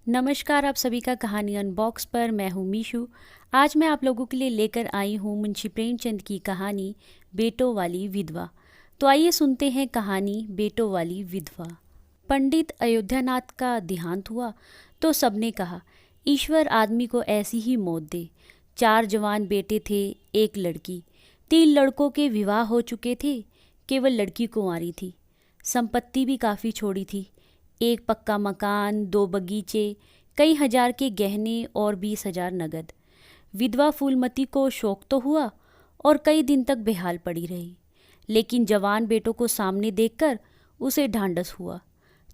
नमस्कार, आप सभी का कहानी अनबॉक्स पर मैं हूँ मीशू। आज मैं आप लोगों के लिए लेकर आई हूँ मुंशी प्रेमचंद की कहानी बेटों वाली विधवा। तो आइए सुनते हैं कहानी बेटों वाली विधवा। पंडित अयोध्यानाथ का देहांत हुआ तो सबने कहा, ईश्वर आदमी को ऐसी ही मौत दे। 4 जवान बेटे थे, एक लड़की। 3 लड़कों के विवाह हो चुके थे, केवल लड़की कुंवारी थी। संपत्ति भी काफ़ी छोड़ी थी, एक पक्का मकान, 2 बगीचे, कई हजार के गहने और 20,000 नगद। विधवा फूलमती को शौक तो हुआ और कई दिन तक बेहाल पड़ी रही, लेकिन जवान बेटों को सामने देखकर उसे ढांढस हुआ।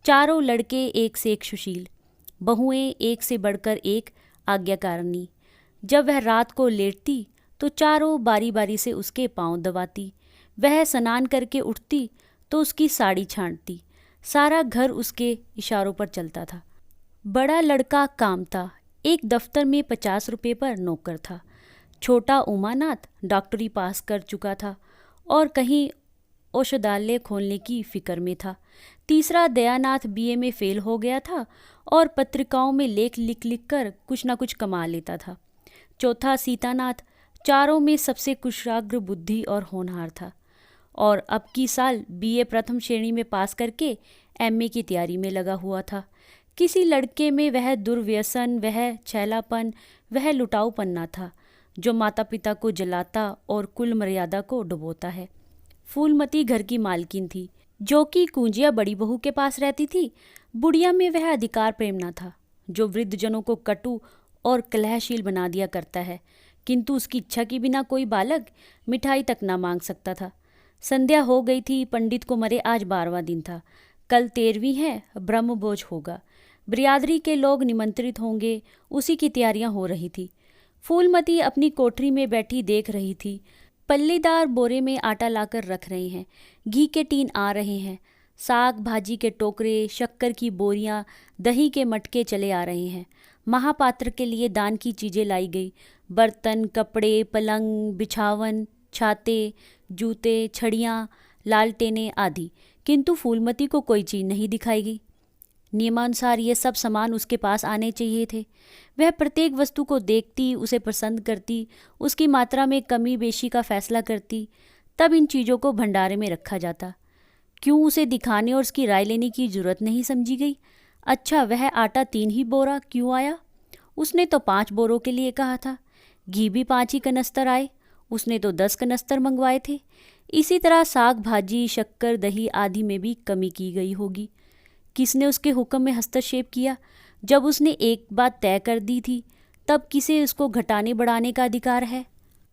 चारों लड़के एक से एक सुशील, बहुएं एक से बढ़कर एक आज्ञाकारिणी। जब वह रात को लेटती तो चारों बारी बारी से उसके पांव दबाती। वह स्नान करके उठती तो उसकी साड़ी छांटती। सारा घर उसके इशारों पर चलता था। बड़ा लड़का कामता एक दफ्तर में 50 रुपये पर नौकर था। छोटा उमानाथ डॉक्टरी पास कर चुका था और कहीं औषधालय खोलने की फिक्र में था। तीसरा दयानाथ बीए में फेल हो गया था और पत्रिकाओं में लेख लिख लिख कर कुछ ना कुछ कमा लेता था। चौथा सीतानाथ चारों में सबसे कुशाग्र बुद्धि और होनहार था और अब की साल बीए प्रथम श्रेणी में पास करके एमए की तैयारी में लगा हुआ था। किसी लड़के में वह दुर्व्यसन, वह छैलापन, वह लुटाऊपन न था जो माता पिता को जलाता और कुल मर्यादा को डुबोता है। फूलमती घर की मालकिन थी, जो कि कुंजिया बड़ी बहू के पास रहती थी। बुढ़िया में वह अधिकार प्रेम न था जो वृद्धजनों को कटु और कलहशील बना दिया करता है, किंतु उसकी इच्छा के बिना कोई बालक मिठाई तक न मांग सकता था। संध्या हो गई थी। पंडित को मरे आज 12वां दिन था। कल 13वीं है, ब्रह्मभोज होगा। बिरादरी के लोग निमंत्रित होंगे, उसी की तैयारियां हो रही थी। फूलमती अपनी कोठरी में बैठी देख रही थी। पल्लीदार बोरे में आटा लाकर रख रहे हैं, घी के टीन आ रहे हैं, साग भाजी के टोकरे, शक्कर की बोरियां, दही के मटके चले आ रहे हैं। महापात्र के लिए दान की चीज़ें लाई गई, बर्तन, कपड़े, पलंग, बिछावन, छाते, जूते, छड़ियाँ, लालटेनें आदि। किंतु फूलमती को कोई चीज़ नहीं दिखाई गई। नियमानुसार ये सब सामान उसके पास आने चाहिए थे। वह प्रत्येक वस्तु को देखती, उसे पसंद करती, उसकी मात्रा में कमी बेशी का फैसला करती, तब इन चीज़ों को भंडारे में रखा जाता। क्यों उसे दिखाने और उसकी राय लेने की जरूरत नहीं समझी गई? अच्छा, वह आटा 3 ही बोरा क्यों आया? उसने तो 5 बोरों के लिए कहा था। घी भी 5 ही कनस्तर आए, उसने तो 10 कनस्तर मंगवाए थे। इसी तरह साग भाजी, शक्कर, दही आदि में भी कमी की गई होगी। किसने उसके हुक्म में हस्तक्षेप किया? जब उसने एक बात तय कर दी थी, तब किसे उसको घटाने बढ़ाने का अधिकार है?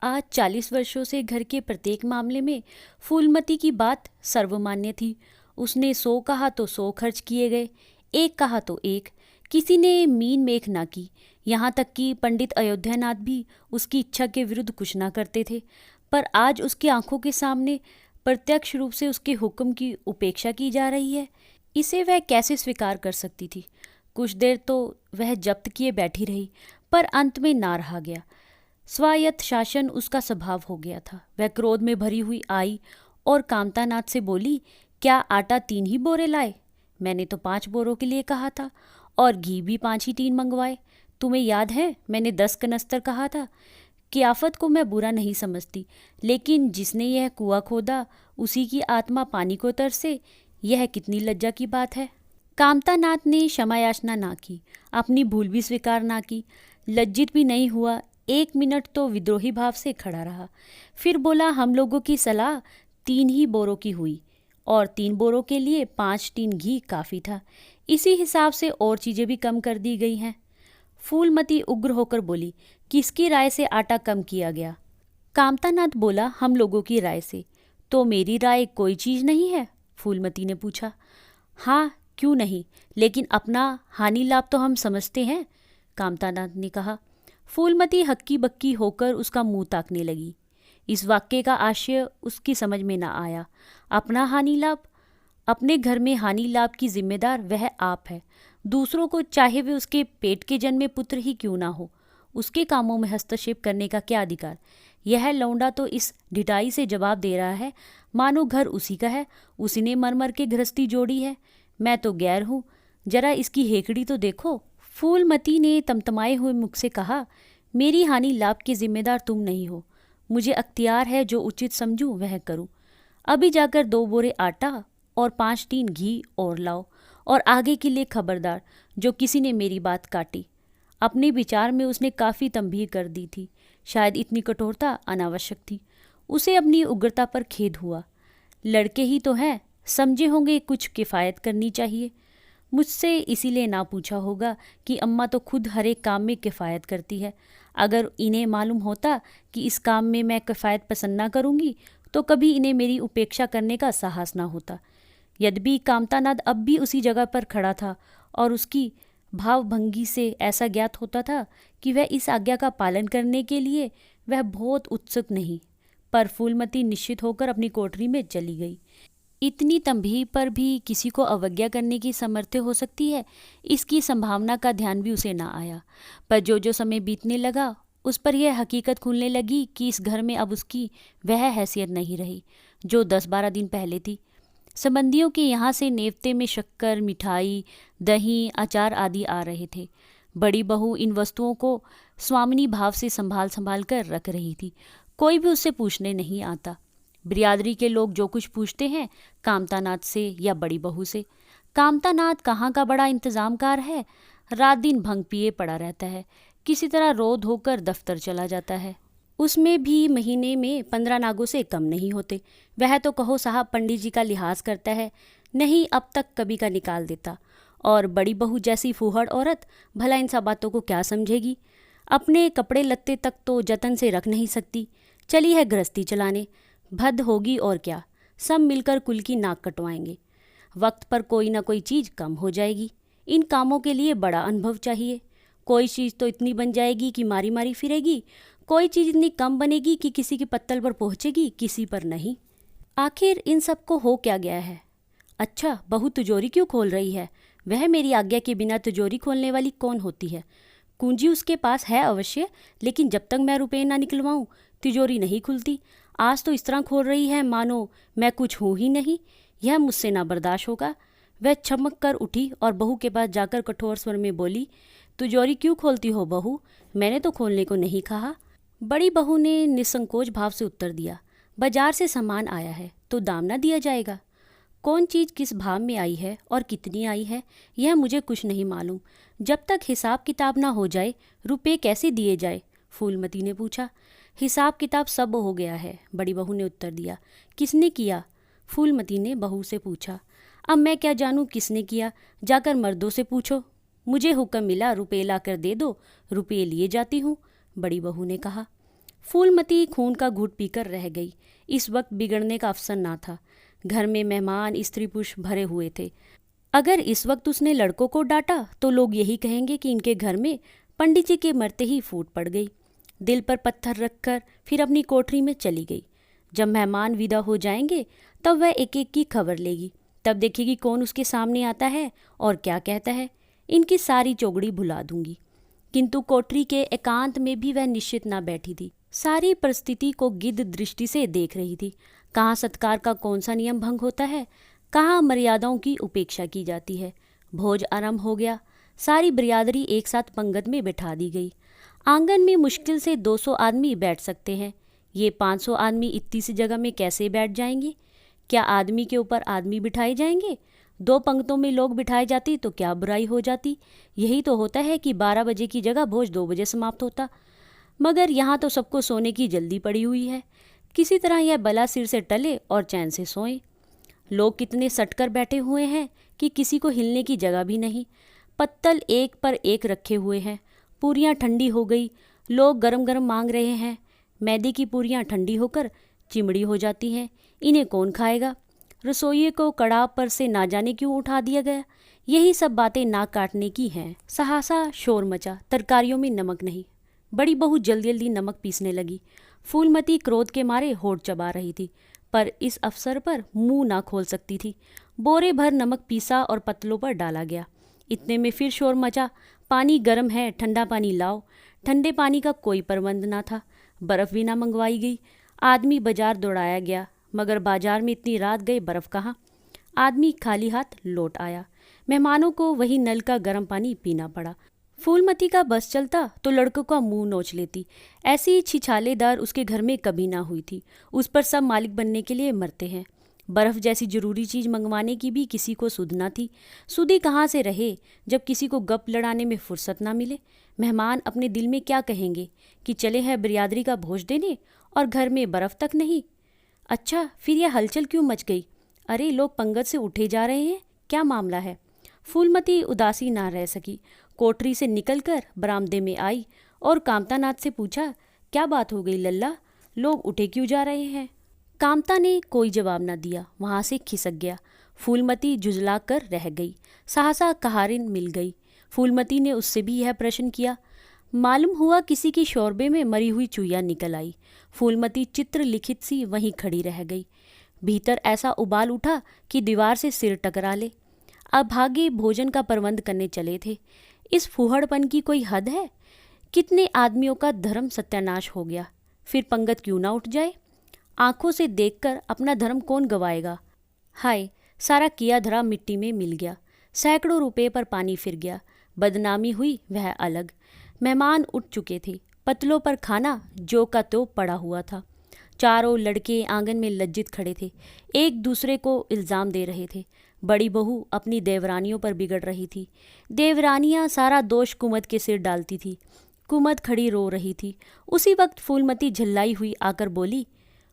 आज 40 वर्षों से घर के प्रत्येक मामले में फूलमती की बात सर्वमान्य थी। उसने 100 कहा तो 100 खर्च किए गए, 1 कहा तो 1। किसी ने मीन मेख ना की। यहाँ तक कि पंडित अयोध्यानाथ भी उसकी इच्छा के विरुद्ध कुछ ना करते थे। पर आज उसकी आंखों के सामने प्रत्यक्ष रूप से उसके हुक्म की उपेक्षा की जा रही है। इसे वह कैसे स्वीकार कर सकती थी? कुछ देर तो वह जब्त किए बैठी रही, पर अंत में ना रहा गया। स्वायत्त शासन उसका स्वभाव हो गया था। वह क्रोध में भरी हुई आई और कामतानाथ से बोली, क्या आटा 3 ही बोरे लाए? मैंने तो 5 बोरों के लिए कहा था और घी भी 5 ही टीन मंगवाए। तुम्हें याद है मैंने 10 कनस्तर कहा था। कियाफत को मैं बुरा नहीं समझती, लेकिन जिसने यह कुआं खोदा उसी की आत्मा पानी को तरसे, यह कितनी लज्जा की बात है। कामतानाथ ने क्षमा याचना ना की, अपनी भूल भी स्वीकार ना की, लज्जित भी नहीं हुआ। 1 मिनट तो विद्रोही भाव से खड़ा रहा, फिर बोला, हम लोगों की सलाह 3 ही बोरों की हुई और 3 बोरों के लिए 5 टीन घी काफ़ी था। इसी हिसाब से और चीज़ें भी कम कर दी गई हैं। फूलमती उग्र होकर बोली, किसकी राय से आटा कम किया गया? कामतानाथ बोला, हम लोगों की राय से। तो मेरी राय कोई चीज़ नहीं है? फूलमती ने पूछा। हाँ, क्यों नहीं, लेकिन अपना हानि लाभ तो हम समझते हैं, कामतानाथ ने कहा। फूलमती हक्की बक्की होकर उसका मुंह ताकने लगी। इस वाक्य का आशय उसकी समझ में न आया। अपना हानि लाभ? अपने घर में हानि लाभ की जिम्मेदार वह आप है। दूसरों को, चाहे वे उसके पेट के जन्मे पुत्र ही क्यों ना हो, उसके कामों में हस्तक्षेप करने का क्या अधिकार? यह लौंडा तो इस ढिठाई से जवाब दे रहा है मानो घर उसी का है, उसी ने मर मर के गृहस्थी जोड़ी है। मैं तो गैर हूँ, जरा इसकी हेकड़ी तो देखो। फूलमती ने तमतमाए हुए मुख से कहा, मेरी हानि लाभ के जिम्मेदार तुम नहीं हो। मुझे अख्तियार है, जो उचित समझूं वह करूं। अभी जाकर 2 बोरे आटा और 5 टीन घी और लाओ, और आगे के लिए खबरदार जो किसी ने मेरी बात काटी। अपने विचार में उसने काफ़ी तंबीह कर दी थी। शायद इतनी कठोरता अनावश्यक थी। उसे अपनी उग्रता पर खेद हुआ। लड़के ही तो हैं, समझे होंगे कुछ किफ़ायत करनी चाहिए। मुझसे इसीलिए ना पूछा होगा कि अम्मा तो खुद हर एक काम में किफ़ायत करती है। अगर इन्हें मालूम होता कि इस काम में मैं किफ़ायत पसंद ना करूँगी तो कभी इन्हें मेरी उपेक्षा करने का साहस ना होता। यद्यपि कामतानाद अब भी उसी जगह पर खड़ा था और उसकी भावभंगी से ऐसा ज्ञात होता था कि वह इस आज्ञा का पालन करने के लिए वह बहुत उत्सुक नहीं। पर फूलमती निश्चित होकर अपनी कोठरी में चली गई। इतनी तंबीह पर भी किसी को अवज्ञा करने की सामर्थ्य हो सकती है, इसकी संभावना का ध्यान भी उसे ना आया। पर जो जो समय बीतने लगा उस पर यह हकीकत खुलने लगी कि इस घर में अब उसकी वह हैसियत नहीं रही जो 10-12 दिन पहले थी। संबंधियों के यहाँ से नेवते में शक्कर, मिठाई, दही, अचार आदि आ रहे थे। बड़ी बहू इन वस्तुओं को स्वामिनी भाव से संभाल संभाल कर रख रही थी। कोई भी उससे पूछने नहीं आता। बिरादरी के लोग जो कुछ पूछते हैं कामतानाथ से या बड़ी बहू से। कामतानाथ कहाँ का बड़ा इंतजामकार है, रात दिन भंग पिए पड़ा रहता है, किसी तरह रो धोकर दफ्तर चला जाता है। उसमें भी महीने में 15 नागों से कम नहीं होते। वह तो कहो साहब पंडित जी का लिहाज करता है, नहीं अब तक कभी का निकाल देता। और बड़ी बहू जैसी फूहड़ औरत भला इन सब बातों को क्या समझेगी। अपने कपड़े लत्ते तक तो जतन से रख नहीं सकती, चली है गृहस्थी चलाने। भद्द होगी और क्या, सब मिलकर कुल की नाक कटवाएंगे। वक्त पर कोई ना कोई चीज़ कम हो जाएगी। इन कामों के लिए बड़ा अनुभव चाहिए। कोई चीज़ तो इतनी बन जाएगी कि मारी मारी फिरेगी, कोई चीज़ इतनी कम बनेगी कि किसी के पत्तल पर पहुँचेगी, किसी पर नहीं। आखिर इन सब को हो क्या गया है। अच्छा, बहू तिजोरी क्यों खोल रही है? वह मेरी आज्ञा के बिना तिजोरी खोलने वाली कौन होती है? कुंजी उसके पास है अवश्य, लेकिन जब तक मैं रुपये ना निकलवाऊं तिजोरी नहीं खुलती। आज तो इस तरह खोल रही है मानो मैं कुछ हूँ ही नहीं। यह मुझसे ना बर्दाश्त होगा। वह चमक कर उठी और बहू के पास जाकर कठोर स्वर में बोली, तिजोरी क्यों खोलती हो बहू? मैंने तो खोलने को नहीं कहा। बड़ी बहू ने निसंकोच भाव से उत्तर दिया, बाजार से सामान आया है तो दाम ना दिया जाएगा? कौन चीज़ किस भाव में आई है और कितनी आई है यह मुझे कुछ नहीं मालूम। जब तक हिसाब किताब ना हो जाए रुपये कैसे दिए जाए? फूलमती ने पूछा। हिसाब किताब सब हो गया है, बड़ी बहू ने उत्तर दिया। किसने किया? फूलमती ने बहू से पूछा। अब मैं क्या जानूं किसने किया, जाकर मर्दों से पूछो। मुझे हुक्म मिला रुपये ला कर दे दो, रुपये लिए जाती हूँ, बड़ी बहू ने कहा। फूलमती खून का घूंट पीकर रह गई। इस वक्त बिगड़ने का अवसर ना था। घर में मेहमान स्त्री पुरुष भरे हुए थे। अगर इस वक्त उसने लड़कों को डांटा तो लोग यही कहेंगे कि इनके घर में पंडित जी के मरते ही फूट पड़ गई। दिल पर पत्थर रखकर फिर अपनी कोठरी में चली गई। जब मेहमान विदा हो जाएंगे तब वह एक एक की खबर लेगी। तब देखेगी कौन उसके सामने आता है और क्या कहता है। इनकी सारी चौगड़ी भुला दूंगी। किंतु कोठरी के एकांत में भी वह निश्चित ना बैठी थी। सारी परिस्थिति को गिद्ध दृष्टि से देख रही थी। कहाँ सत्कार का कौन सा नियम भंग होता है, कहाँ मर्यादाओं की उपेक्षा की जाती है। भोज आरंभ हो गया। सारी बिरादरी एक साथ पंगत में बैठा दी गई। आंगन में मुश्किल से 200 आदमी बैठ सकते हैं। ये 500 आदमी इतनी सी जगह में कैसे बैठ जाएंगे? क्या आदमी के ऊपर आदमी बिठाए जाएंगे? 2 पंक्तों में लोग बिठाए जाती तो क्या बुराई हो जाती? यही तो होता है कि 12 बजे की जगह भोज 2 बजे समाप्त होता। मगर यहाँ तो सबको सोने की जल्दी पड़ी हुई है। किसी तरह यह बला सिर से टले और चैन से सोएं। लोग कितने सटकर बैठे हुए हैं कि किसी को हिलने की जगह भी नहीं। पत्तल एक पर एक रखे हुए हैं। पूरियाँ ठंडी हो गई, लोग गरम गरम मांग रहे हैं। मैदे की पूरियाँ ठंडी होकर चिमड़ी हो जाती हैं, इन्हें कौन खाएगा? रसोइये को कड़ाह पर से ना जाने क्यों उठा दिया गया। यही सब बातें नाक काटने की हैं। सहासा शोर मचा, तरकारियों में नमक नहीं। बड़ी बहू जल्दी जल्दी नमक पीसने लगी। फूलमती क्रोध के मारे होठ चबा रही थी, पर इस अवसर पर मुंह ना खोल सकती थी। बोरे भर नमक पीसा और पतलों पर डाला गया। इतने में फिर शोर मचा, पानी गर्म है, ठंडा पानी लाओ। ठंडे पानी का कोई प्रबंध ना था। बर्फ़ भी ना मंगवाई गई। आदमी बाजार दौड़ाया गया, मगर बाजार में इतनी रात गए बर्फ़ कहाँ। आदमी खाली हाथ लौट आया। मेहमानों को वही नल का गर्म पानी पीना पड़ा। फूलमती का बस चलता तो लड़कों का मुंह नोच लेती। ऐसी छिछालेदार उसके घर में कभी ना हुई थी। उस पर सब मालिक बनने के लिए मरते हैं। बर्फ जैसी जरूरी चीज मंगवाने की भी किसी को सुध ना थी। सुधी कहाँ से रहे जब किसी को गप लड़ाने में फुर्सत ना मिले। मेहमान अपने दिल में क्या कहेंगे कि चले हैं बिरादरी का भोज देने और घर में बर्फ तक नहीं। अच्छा, फिर यह हलचल क्यों मच गई? अरे, लोग पंगत से उठे जा रहे हैं, क्या मामला है? फूलमती उदासी ना रह सकी। कोठरी से निकलकर बरामदे में आई और कामतानाथ से पूछा, क्या बात हो गई लल्ला, लोग उठे क्यों जा रहे हैं? कामता ने कोई जवाब न दिया, वहां से खिसक गया। फूलमती झुंझला कर रह गई। सहसा कहारिन मिल गई। फूलमती ने उससे भी यह प्रश्न किया। मालूम हुआ किसी की शोरबे में मरी हुई चुईया निकल आई। फूलमती चित्र लिखित सी वहीं खड़ी रह गई। भीतर ऐसा उबाल उठा कि दीवार से सिर टकरा ले। अभागे भोजन का प्रबंध करने चले थे। इस फूहड़पन की कोई हद है? कितने आदमियों का धर्म सत्यानाश हो गया, फिर पंगत क्यों ना उठ जाए? आंखों से देखकर अपना धर्म कौन गवाएगा? हाय, सारा किया धरा मिट्टी में मिल गया। सैकड़ों रुपए पर पानी फिर गया। बदनामी हुई वह अलग। मेहमान उठ चुके थे। पतलों पर खाना जो का तो पड़ा हुआ था। चारों लड़के आंगन में लज्जित खड़े थे, एक दूसरे को इल्ज़ाम दे रहे थे। बड़ी बहू अपनी देवरानियों पर बिगड़ रही थी। देवरानियां सारा दोष कुमद के सिर डालती थी। कुमद खड़ी रो रही थी। उसी वक्त फूलमती झल्लाई हुई आकर बोली,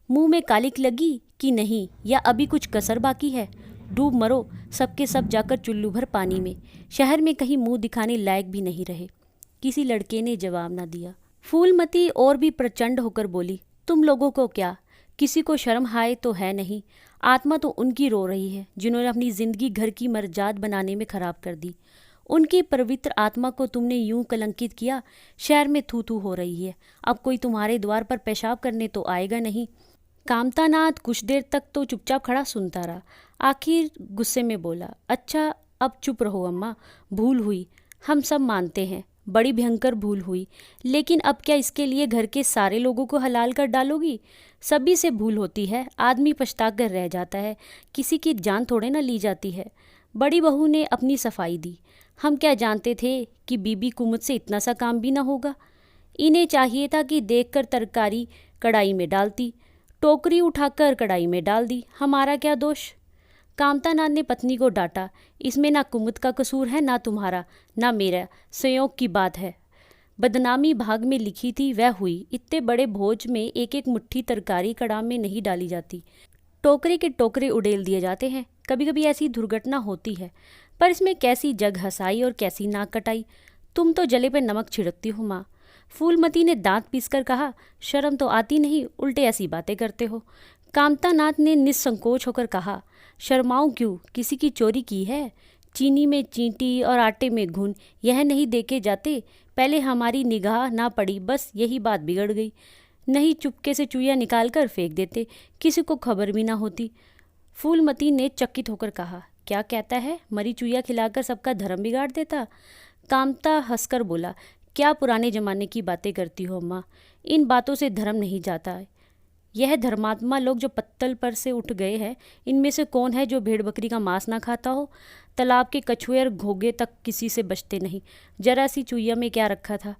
मुंह में कालिक लगी कि नहीं, या अभी कुछ कसर बाकी है? डूब मरो सबके सब जाकर चुल्लू भर पानी में। शहर में कहीं मुंह दिखाने लायक भी नहीं रहे। किसी लड़के ने जवाब ना दिया। फूलमती और भी प्रचंड होकर बोली, तुम लोगों को क्या, किसी को शर्म हाय तो है नहीं? आत्मा तो उनकी रो रही है जिन्होंने अपनी जिंदगी घर की मर्जाद बनाने में खराब कर दी। उनकी पवित्र आत्मा को तुमने यूं कलंकित किया। शहर में थू थू हो रही है। अब कोई तुम्हारे द्वार पर पेशाब करने तो आएगा नहीं। कामतानाथ कुछ देर तक तो चुपचाप खड़ा सुनता रहा। आखिर गुस्से में बोला, अच्छा अब चुप रहो अम्मा, भूल हुई, हम सब मानते हैं, बड़ी भयंकर भूल हुई, लेकिन अब क्या इसके लिए घर के सारे लोगों को हलाल कर डालोगी? सभी से भूल होती है, आदमी पछता कर रह जाता है, किसी की जान थोड़े ना ली जाती है। बड़ी बहू ने अपनी सफाई दी। हम क्या जानते थे कि बीबी कुमुद से इतना सा काम भी ना होगा। इन्हें चाहिए था कि देखकर तरकारी कढ़ाई में डालती, टोकरी उठाकर कढ़ाई में डाल दी, हमारा क्या दोष? कामतानाथ ने पत्नी को डांटा, इसमें ना कुमुद का कसूर है, ना तुम्हारा, ना मेरा, संयोग की बात है। बदनामी भाग में लिखी थी वह हुई। इतने बड़े भोज में एक एक मुट्ठी तरकारी कड़ाम में नहीं डाली जाती, टोकरे के टोकरे उड़ेल दिए जाते हैं। कभी कभी ऐसी दुर्घटना होती है, पर इसमें कैसी जग हंसाई और कैसी नाक कटाई। तुम तो जले पे नमक छिड़कती हो माँ। फूलमती ने दांत पीसकर कहा, शर्म तो आती नहीं, उल्टे ऐसी बातें करते हो। कामतानाथ ने निसंकोच होकर कहा, शर्माऊं क्यों, किसी की चोरी की है? चीनी में चींटी और आटे में घुन यह नहीं देखे जाते? पहले हमारी निगाह ना पड़ी, बस यही बात बिगड़ गई। नहीं चुपके से चूया निकाल कर फेंक देते, किसी को खबर भी ना होती। फूलमती ने चकित होकर कहा, क्या कहता है, मरी चूया खिलाकर सबका धर्म बिगाड़ देता? कामता हंसकर बोला, क्या पुराने जमाने की बातें करती हो अम्मा, इन बातों से धर्म नहीं जाता है। यह धर्मात्मा लोग जो पत्तल पर से उठ गए हैं, इनमें से कौन है जो भेड़ बकरी का मांस ना खाता हो? तालाब के कछुए और घोगे तक किसी से बचते नहीं, जरा सी चुईया में क्या रखा था।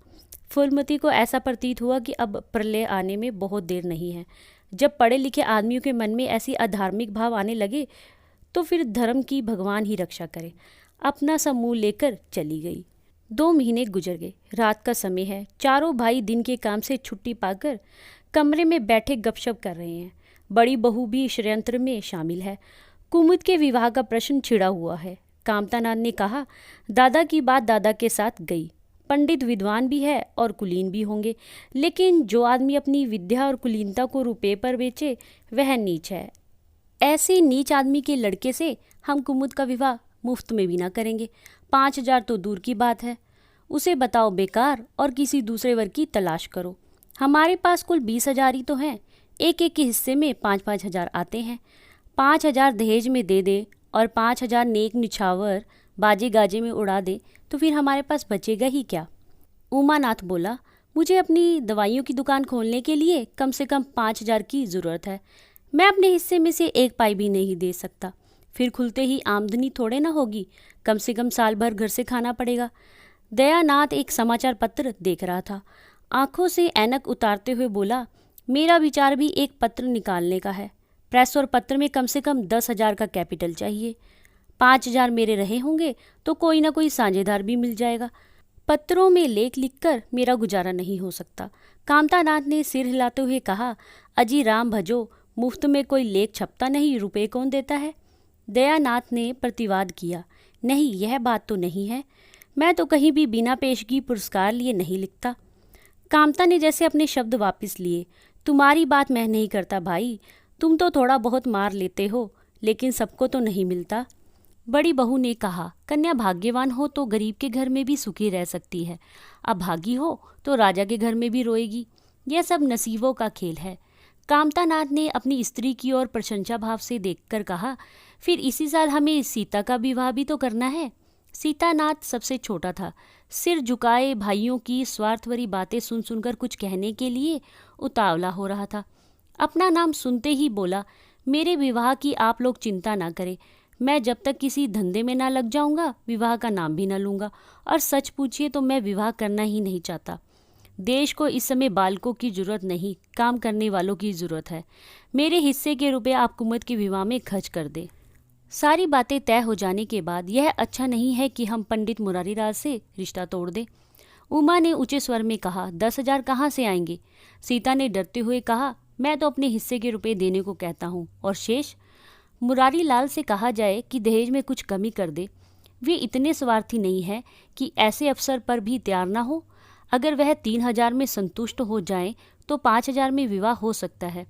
फूलमती को ऐसा प्रतीत हुआ कि अब प्रलय आने में बहुत देर नहीं है। जब पढ़े लिखे आदमियों के मन में ऐसी अधार्मिक भाव आने लगे तो फिर धर्म की भगवान ही रक्षा करे। अपना सा मुँह लेकर चली गई। 2 महीने गुजर गए। रात का समय है। चारों भाई दिन के काम से छुट्टी पाकर कमरे में बैठे गपशप कर रहे हैं। बड़ी बहू भी षड्यंत्र में शामिल है। कुमुद के विवाह का प्रश्न छिड़ा हुआ है। कामतानाथ ने कहा, दादा की बात दादा के साथ गई। पंडित विद्वान भी है और कुलीन भी होंगे, लेकिन जो आदमी अपनी विद्या और कुलीनता को रुपये पर बेचे वह नीच है। ऐसे नीच आदमी के लड़के से हम कुमुद का विवाह मुफ्त में भी ना करेंगे। 5,000 तो दूर की बात है, उसे बताओ बेकार और किसी दूसरे वर्ग की तलाश करो। हमारे पास कुल 20,000 ही तो हैं। एक एक के हिस्से में 5-5 हजार आते हैं। 5,000 दहेज में दे दे और 5,000 नेक निछावर बाजे गाजे में उड़ा दे तो फिर हमारे पास बचेगा ही क्या? उमानाथ बोला, मुझे अपनी दवाइयों की दुकान खोलने के लिए कम से कम 5,000 की ज़रूरत है। मैं अपने हिस्से में से 1 पाई भी नहीं दे सकता। फिर खुलते ही आमदनी थोड़े ना होगी, कम से कम साल भर घर से खाना पड़ेगा। दयानाथ एक समाचार पत्र देख रहा था। आंखों से ऐनक उतारते हुए बोला, मेरा विचार भी एक पत्र निकालने का है। प्रेस और पत्र में कम से कम 10,000 का कैपिटल चाहिए। 5,000 मेरे रहे होंगे तो कोई ना कोई साझेदार भी मिल जाएगा। पत्रों में लेख लिखकर मेरा गुजारा नहीं हो सकता। कामतानाथ ने सिर हिलाते हुए कहा, अजी राम भजो, मुफ्त में कोई लेख छपता नहीं, रुपए कौन देता है? दयानाथ ने प्रतिवाद किया, नहीं, यह बात तो नहीं है। मैं तो कहीं भी बिना पेशगी पुरस्कार लिए नहीं लिखता। कामता ने जैसे अपने शब्द वापस लिए, तुम्हारी बात मैं नहीं करता भाई, तुम तो थोड़ा बहुत मार लेते हो, लेकिन सबको तो नहीं मिलता। बड़ी बहू ने कहा, कन्या भाग्यवान हो तो गरीब के घर में भी सुखी रह सकती है, अभागी हो तो राजा के घर में भी रोएगी। यह सब नसीबों का खेल है। कामतानाथ ने अपनी स्त्री की ओर प्रशंसा भाव से देखकर कहा, फिर इसी साल हमें सीता का विवाह भी तो करना है। सीतानाथ सबसे छोटा था। सिर झुकाए भाइयों की स्वार्थभरी बातें सुन सुनकर कुछ कहने के लिए उतावला हो रहा था। अपना नाम सुनते ही बोला, मेरे विवाह की आप लोग चिंता ना करें। मैं जब तक किसी धंधे में ना लग जाऊंगा विवाह का नाम भी ना लूंगा। और सच पूछिए तो मैं विवाह करना ही नहीं चाहता। देश को इस समय बालकों की जरूरत नहीं, काम करने वालों की जरूरत है। मेरे हिस्से के रुपए आप कुमुद के विवाह में खर्च कर दे। सारी बातें तय हो जाने के बाद यह अच्छा नहीं है कि हम पंडित मुरारीलाल से रिश्ता तोड़ दें। उमा ने ऊंचे स्वर में कहा, 10,000 कहाँ से आएंगे? सीता ने डरते हुए कहा, मैं तो अपने हिस्से के रुपए देने को कहता हूँ, और शेष मुरारीलाल से कहा जाए कि दहेज में कुछ कमी कर दे। वे इतने स्वार्थी नहीं है कि ऐसे अवसर पर भी तैयार ना हो। अगर वह 3,000 में संतुष्ट हो जाएं तो 5,000 में विवाह हो सकता है।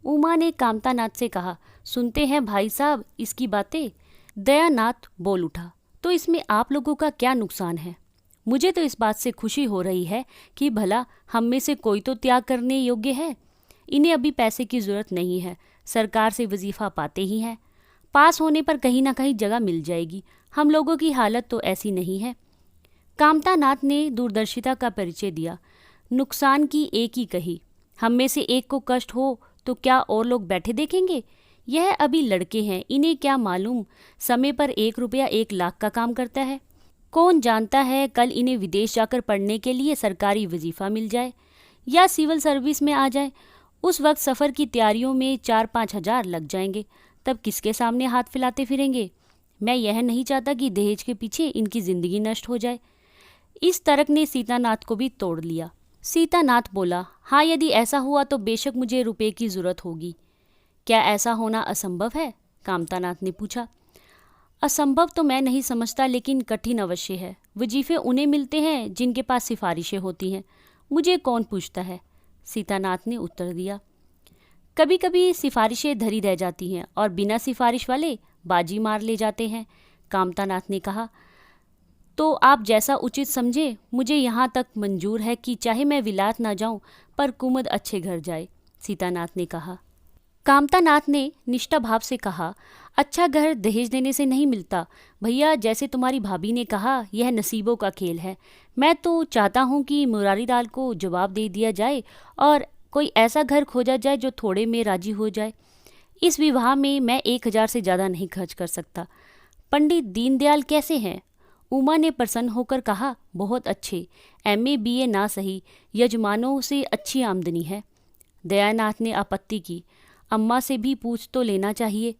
उमा ने कामतानाथ से कहा, सुनते हैं भाई साहब इसकी बातें? दयानाथ बोल उठा, तो इसमें आप लोगों का क्या नुकसान है? मुझे तो इस बात से खुशी हो रही है कि भला हम में से कोई तो त्याग करने योग्य है। इन्हें अभी पैसे की जरूरत नहीं है, सरकार से वजीफा पाते ही हैं। पास होने पर कहीं ना कहीं जगह मिल जाएगी। हम लोगों की हालत तो ऐसी नहीं है। कामतानाथ ने दूरदर्शिता का परिचय दिया। नुकसान की एक ही कही, हम में से एक को कष्ट हो तो क्या और लोग बैठे देखेंगे? यह अभी लड़के हैं, इन्हें क्या मालूम समय पर 1 रुपया 1 लाख का काम करता है। कौन जानता है कल इन्हें विदेश जाकर पढ़ने के लिए सरकारी वजीफा मिल जाए या सिविल सर्विस में आ जाए। उस वक्त सफ़र की तैयारियों में 4-5 हज़ार लग जाएंगे। तब किसके सामने हाथ फैलाते फिरेंगे? मैं यह नहीं चाहता कि दहेज के पीछे इनकी ज़िंदगी नष्ट हो जाए। इस तर्क ने सीतानाथ को भी तोड़ लिया। सीतानाथ बोला, हाँ, यदि ऐसा हुआ तो बेशक मुझे रुपए की ज़रूरत होगी। क्या ऐसा होना असंभव है? कामतानाथ ने पूछा। असंभव तो मैं नहीं समझता, लेकिन कठिन अवश्य है। वजीफे उन्हें मिलते हैं जिनके पास सिफारिशें होती हैं। मुझे कौन पूछता है? सीतानाथ ने उत्तर दिया। कभी कभी सिफारिशें धरी रह जाती हैं और बिना सिफारिश वाले बाजी मार ले जाते हैं। कामतानाथ ने कहा, तो आप जैसा उचित समझे। मुझे यहाँ तक मंजूर है कि चाहे मैं विलायत ना जाऊँ पर कुमुद अच्छे घर जाए। सीतानाथ ने कहा। कामतानाथ ने निष्ठा भाव से कहा, अच्छा घर दहेज देने से नहीं मिलता भैया। जैसे तुम्हारी भाभी ने कहा, यह नसीबों का खेल है। मैं तो चाहता हूँ कि मुरारीलाल को जवाब दे दिया जाए और कोई ऐसा घर खोजा जाए जो थोड़े में राजी हो जाए। इस विवाह में मैं 1,000 से ज़्यादा नहीं खर्च कर सकता। पंडित दीनदयाल कैसे हैं? उमा ने प्रसन्न होकर कहा, बहुत अच्छे, MA BA ना सही, यजमानों से अच्छी आमदनी है। दयानाथ ने आपत्ति की, अम्मा से भी पूछ तो लेना चाहिए।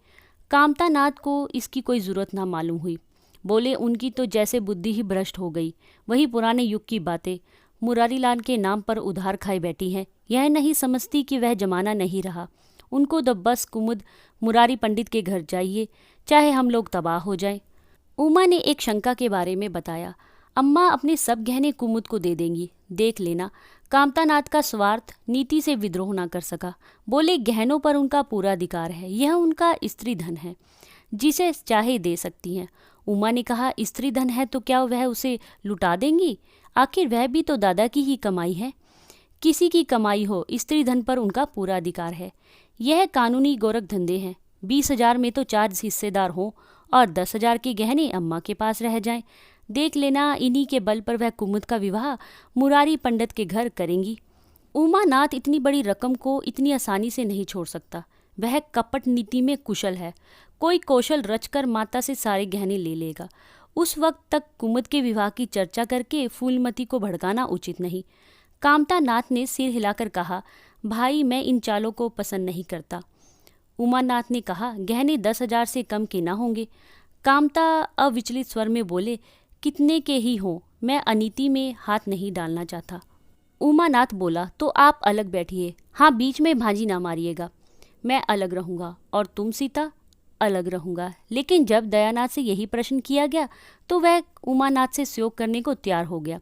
कामतानाथ को इसकी कोई ज़रूरत ना मालूम हुई। बोले, उनकी तो जैसे बुद्धि ही भ्रष्ट हो गई। वही पुराने युग की बातें मुरारीलाल के नाम पर उधार खाए बैठी हैं। यह नहीं समझती कि वह जमाना नहीं रहा। उनको तो बस कुमुद मुरारी पंडित के घर जाइए, चाहे हम लोग तबाह हो जाएं। उमा ने एक शंका के बारे में बताया, अम्मा अपने सब गहने कुमुद को दे देंगी, देख लेना। कामतानाथ का स्वार्थ नीति से विद्रोह ना कर सका। बोले, गहनों पर उनका पूरा अधिकार है, यह उनका स्त्री धन है, जिसे चाहे दे सकती हैं। उमा ने कहा, स्त्री धन है तो क्या वह उसे लुटा देंगी? आखिर वह भी तो दादा की ही कमाई है। किसी की कमाई हो, स्त्री धन पर उनका पूरा अधिकार है। यह कानूनी गोरख धंधे हैं। 20,000 में तो 4 हिस्सेदार हों और 10,000 के गहने अम्मा के पास रह जाएं। देख लेना, इन्हीं के बल पर वह कुमुद का विवाह मुरारी पंडित के घर करेंगी। उमानाथ इतनी बड़ी रकम को इतनी आसानी से नहीं छोड़ सकता। वह कपट नीति में कुशल है। कोई कौशल रचकर माता से सारे गहने ले लेगा। उस वक्त तक कुमुद के विवाह की चर्चा करके फूलमती को भड़काना उचित नहीं। कामता नाथ ने सिर हिलाकर कहा, भाई मैं इन चालों को पसंद नहीं करता। उमानाथ ने कहा, गहने 10,000 से कम के ना होंगे। कामता अविचलित स्वर में बोले, कितने के ही हों, मैं अनीति में हाथ नहीं डालना चाहता। उमानाथ बोला, तो आप अलग बैठिए, हाँ बीच में भांजी ना मारिएगा। मैं अलग रहूँगा और तुम सीता? अलग रहूँगा। लेकिन जब दयानाथ से यही प्रश्न किया गया तो वह उमानाथ से सहयोग करने को तैयार हो गया।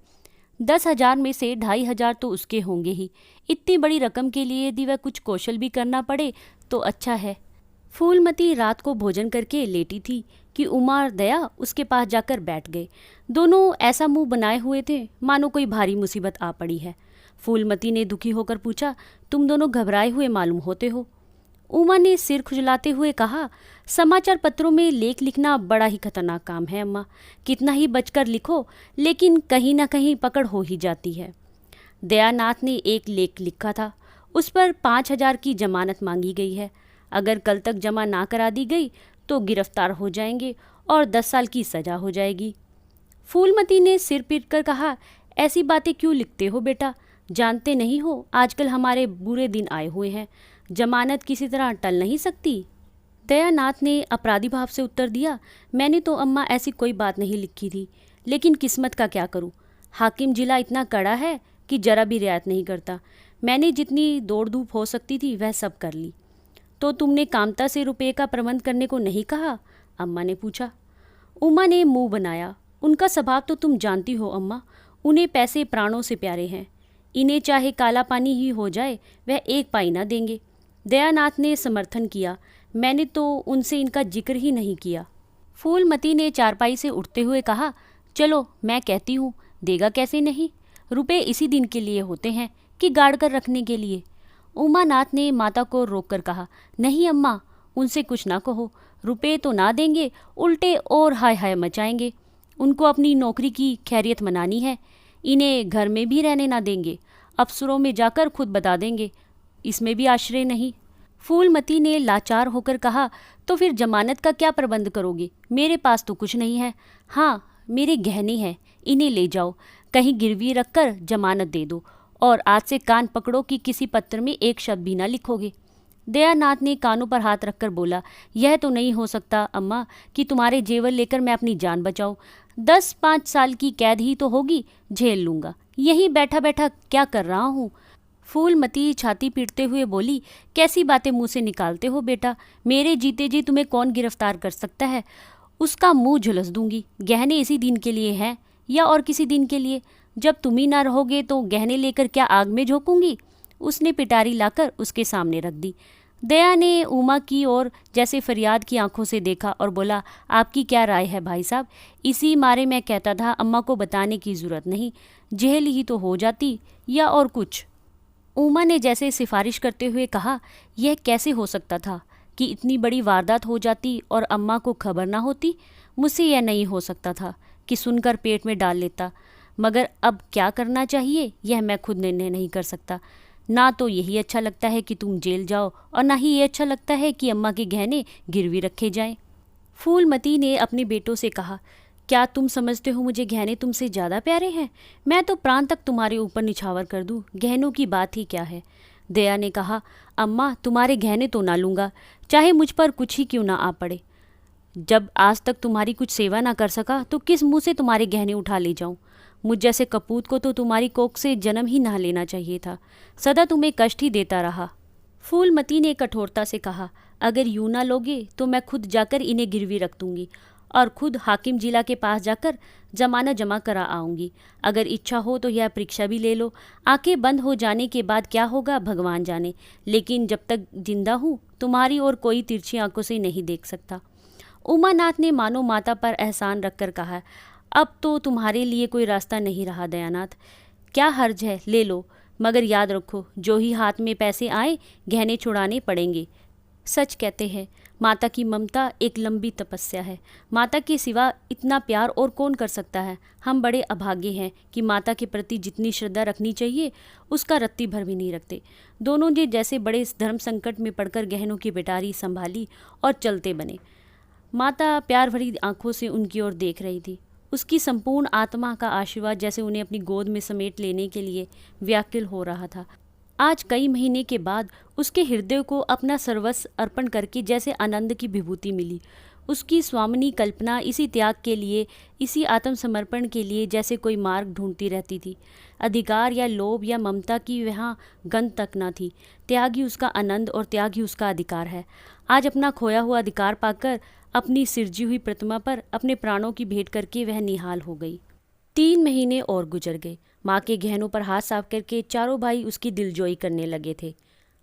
10,000 में से 2,500 तो उसके होंगे ही। इतनी बड़ी रकम के लिए यदि वह कुछ कौशल भी करना पड़े तो अच्छा है। फूलमती रात को भोजन करके लेटी थी कि उमा और दया उसके पास जाकर बैठ गए। दोनों ऐसा मुंह बनाए हुए थे मानो कोई भारी मुसीबत आ पड़ी है। फूलमती ने दुखी होकर पूछा, तुम दोनों घबराए हुए मालूम होते हो। उमा ने सिर खुजलाते हुए कहा, समाचार पत्रों में लेख लिखना बड़ा ही खतरनाक काम है अम्मा। कितना ही बचकर लिखो लेकिन कहीं ना कहीं पकड़ हो ही जाती है। दयानाथ ने एक लेख लिखा था, उस पर 5,000 की जमानत मांगी गई है। अगर कल तक जमा ना करा दी गई तो गिरफ्तार हो जाएंगे और 10 साल की सजा हो जाएगी। फूलमती ने सिर पीट कर कहा, ऐसी बातें क्यों लिखते हो बेटा? जानते नहीं हो आजकल हमारे बुरे दिन आए हुए हैं, जमानत किसी तरह टल नहीं सकती। दयानाथ ने अपराधी भाव से उत्तर दिया, मैंने तो अम्मा ऐसी कोई बात नहीं लिखी थी, लेकिन किस्मत का क्या करूं? हाकिम जिला इतना कड़ा है कि जरा भी रियायत नहीं करता। मैंने जितनी दौड़ धूप हो सकती थी वह सब कर ली। तो तुमने कामता से रुपये का प्रबंध करने को नहीं कहा? अम्मा ने पूछा। उमा ने मुंह बनाया, उनका स्वभाव तो तुम जानती हो अम्मा, उन्हें पैसे प्राणों से प्यारे हैं। इन्हें चाहे काला पानी ही हो जाए वह एक पाई ना देंगे। दयानाथ ने समर्थन किया, मैंने तो उनसे इनका जिक्र ही नहीं किया। फूलमती ने चारपाई से उठते हुए कहा, चलो मैं कहती हूँ, देगा कैसे नहीं? रुपए इसी दिन के लिए होते हैं कि गाड़ कर रखने के लिए? उमानाथ ने माता को रोककर कहा, नहीं अम्मा, उनसे कुछ ना कहो, रुपए तो ना देंगे, उल्टे और हाय हाय मचाएंगे। उनको अपनी नौकरी की खैरियत मनानी है, इन्हें घर में भी रहने ना देंगे, अफसरों में जाकर खुद बता देंगे, इसमें भी आश्रय नहीं। फूलमती ने लाचार होकर कहा, तो फिर जमानत का क्या प्रबंध करोगे? मेरे पास तो कुछ नहीं है। हाँ, मेरे गहने हैं, इन्हें ले जाओ, कहीं गिरवी रखकर जमानत दे दो, और आज से कान पकड़ो कि किसी पत्र में एक शब्द भी ना लिखोगे। दयानाथ ने कानों पर हाथ रखकर बोला, यह तो नहीं हो सकता अम्मा कि तुम्हारे जेवर लेकर मैं अपनी जान बचाऊं। 10-5 साल की कैद ही तो होगी, झेल लूँगा। यहीं बैठा बैठा क्या कर रहा हूँ? फूलमती छाती पीटते हुए बोली, कैसी बातें मुंह से निकालते हो बेटा? मेरे जीते जी तुम्हें कौन गिरफ्तार कर सकता है? उसका मुंह झुलस दूंगी। गहने इसी दिन के लिए हैं या और किसी दिन के लिए? जब तुम ही ना रहोगे तो गहने लेकर क्या आग में झोंकूंगी? उसने पिटारी लाकर उसके सामने रख दी। दया ने उमा की ओर जैसे फरियाद की आंखों से देखा और बोला, आपकी क्या राय है भाई साहब? इसी मारे मैं कहता था अम्मा को बताने की ज़रूरत नहीं, जेल ही तो हो जाती या और कुछ। उमा ने जैसे सिफारिश करते हुए कहा, यह कैसे हो सकता था कि इतनी बड़ी वारदात हो जाती और अम्मा को खबर ना होती? मुझसे यह नहीं हो सकता था कि सुनकर पेट में डाल लेता, मगर अब क्या करना चाहिए यह मैं खुद निर्णय नहीं कर सकता। ना तो यही अच्छा लगता है कि तुम जेल जाओ और ना ही ये अच्छा लगता है कि अम्मा के गहने गिरवी रखे जाएं। फूलमती ने अपने बेटों से कहा, क्या तुम समझते हो मुझे गहने तुमसे ज़्यादा प्यारे हैं? मैं तो प्राण तक तुम्हारे ऊपर निछावर कर दूं, गहनों की बात ही क्या है। दया ने कहा, अम्मा तुम्हारे गहने तो ना लूँगा, चाहे मुझ पर कुछ ही क्यों ना आ पड़े। जब आज तक तुम्हारी कुछ सेवा ना कर सका तो किस मुँह से तुम्हारे गहने उठा ले जाऊँ? मुझ जैसे कपूत को तो तुम्हारी कोख से जन्म ही ना लेना चाहिए था, सदा तुम्हें कष्ट ही देता रहा। फूलमती ने कठोरता से कहा, अगर यूँ ना लोगे तो मैं खुद जाकर इन्हें गिरवी रख दूंगी और खुद हाकिम जिला के पास जाकर जमानत जमा करा आऊँगी। अगर इच्छा हो तो यह परीक्षा भी ले लो। आंखें बंद हो जाने के बाद क्या होगा भगवान जाने, लेकिन जब तक जिंदा हूँ तुम्हारी और कोई तिरछी आंखों से नहीं देख सकता। उमानाथ ने मानो माता पर एहसान रखकर कहा, अब तो तुम्हारे लिए कोई रास्ता नहीं रहा दयानाथ, क्या हर्ज है, ले लो, मगर याद रखो जो ही हाथ में पैसे आए गहने छुड़ाने पड़ेंगे। सच कहते हैं माता की ममता एक लंबी तपस्या है, माता के सिवा इतना प्यार और कौन कर सकता है। हम बड़े अभागे हैं कि माता के प्रति जितनी श्रद्धा रखनी चाहिए उसका रत्ती भर भी नहीं रखते। दोनों ने जैसे बड़े धर्म संकट में पड़कर गहनों की पिटारी संभाली और चलते बने। माता प्यार भरी आंखों से उनकी ओर देख रही थी। उसकी संपूर्ण आत्मा का आशीर्वाद जैसे उन्हें अपनी गोद में समेट लेने के लिए व्याकुल हो रहा था। आज कई महीने के बाद उसके हृदय को अपना सर्वस्व अर्पण करके जैसे आनंद की विभूति मिली। उसकी स्वामिनी कल्पना इसी त्याग के लिए, इसी आत्मसमर्पण के लिए जैसे कोई मार्ग ढूंढती रहती थी। अधिकार या लोभ या ममता की वहाँ गंध तक न थी। त्याग ही उसका आनंद और त्याग ही उसका अधिकार है। आज अपना खोया हुआ अधिकार पाकर, अपनी सिरजी हुई प्रतिमा पर अपने प्राणों की भेंट करके वह निहाल हो गई। 3 महीने और गुजर गए। माँ के गहनों पर हाथ साफ करके चारों भाई उसकी दिलजोई करने लगे थे।